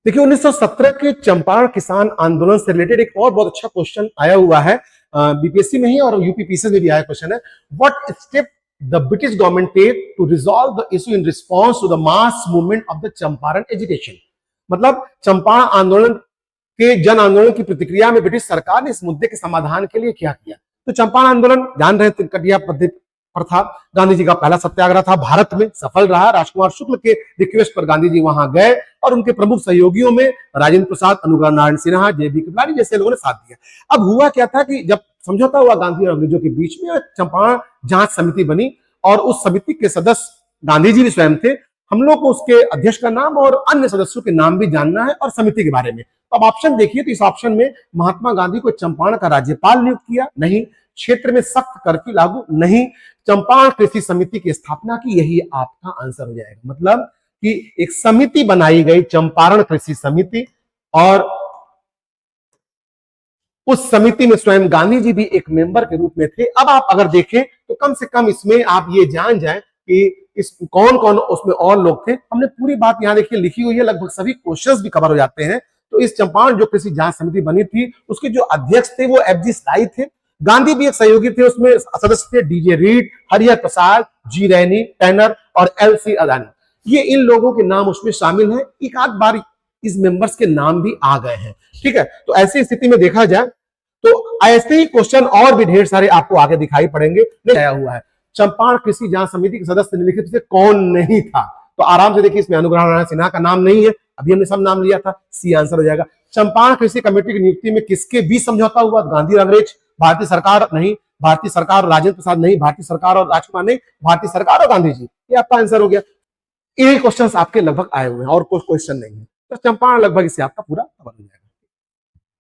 देखिए 1917 के चंपारण किसान आंदोलन से रिलेटेड एक और बहुत अच्छा क्वेश्चन आया हुआ है, बीपीएससी में ही और यूपीपीसी में भी आया क्वेश्चन है। What step the British government take to resolve the issue in response to the mass movement of the Champaran agitation. मतलब चंपारण आंदोलन के जन आंदोलन की प्रतिक्रिया में ब्रिटिश सरकार ने इस मुद्दे के समाधान के लिए क्या किया। तो चंपारण आंदोलन जान रहे तिनकटिया पर था। गांधी जी का पहला सत्याग्रह था, भारत में सफल रहा। राजकुमार शुक्ल के रिक्वेस्ट पर गांधी जी वहां गए और उनके प्रमुख सहयोगियों में राजेंद्र प्रसाद, अनुग्रह नारायण सिन्हा, जेबी कृपलानी जैसे लोगों ने साथ दिया। अब हुआ क्या था कि जब समझौता हुआ गांधी और अंग्रेजों के बीच में, चंपारण जांच समिति बनी और उस समिति के सदस्य गांधी जी भी स्वयं थे। हम लोग को उसके अध्यक्ष का नाम और अन्य सदस्यों के नाम भी जानना है और समिति के बारे में। तो अब ऑप्शन देखिए, तो इस ऑप्शन में महात्मा गांधी को चंपारण का राज्यपाल नियुक्त किया, नहीं। क्षेत्र में सख्त कर्फ्यू लागू, नहीं। चंपारण कृषि समिति की स्थापना की, यही आपका आंसर हो जाएगा। मतलब कि एक समिति बनाई गई, चंपारण कृषि समिति, और उस समिति में स्वयं गांधी जी भी एक मेंबर के रूप में थे। अब आप अगर देखें तो कम से कम इसमें आप ये जान जाएं कि इस कौन कौन उसमें और लोग थे। हमने पूरी बात यहां देखिए लिखी हुई है, लगभग सभी क्वेश्चंस भी कवर हो जाते हैं। तो इस चंपारण जो कृषि जांच समिति बनी थी, उसके जो अध्यक्ष थे वो एफ जी स्लाई थे। गांधी भी एक सहयोगी थे, उसमें सदस्य थे डीजे रीड, हरिहर प्रसाद, जी रैनी, टैनर और एल सी अदानी। ये इन लोगों के नाम उसमें शामिल हैं। एक आध बार इस मेंबर्स के नाम भी आ गए हैं, ठीक है। तो ऐसी स्थिति में देखा जाए तो ऐसे ही क्वेश्चन और भी ढेर सारे आपको आगे दिखाई पड़ेंगे। आया हुआ है चंपारण कृषि जांच समिति के सदस्य निम्नलिखित से कौन नहीं था। तो आराम से देखिए, इसमें अनुग्रह नारायण सिन्हा का नाम नहीं है, अभी हमने सब नाम लिया था, सी आंसर हो जाएगा। चंपारण कृषि कमेटी की नियुक्ति में किसके बीच समझौता हुआ? गांधी और अंग्रेज। भारतीय सरकार नहीं, भारतीय सरकार और राजेंद्र प्रसाद नहीं, भारतीय सरकार और राजकुमार नहीं, भारतीय सरकार और गांधी जी। ये आपका आंसर हो गया। ये क्वेश्चन आपके लगभग आए हुए हैं और कोई क्वेश्चन नहीं है। तो चंपारण लगभग इससे आपका पूरा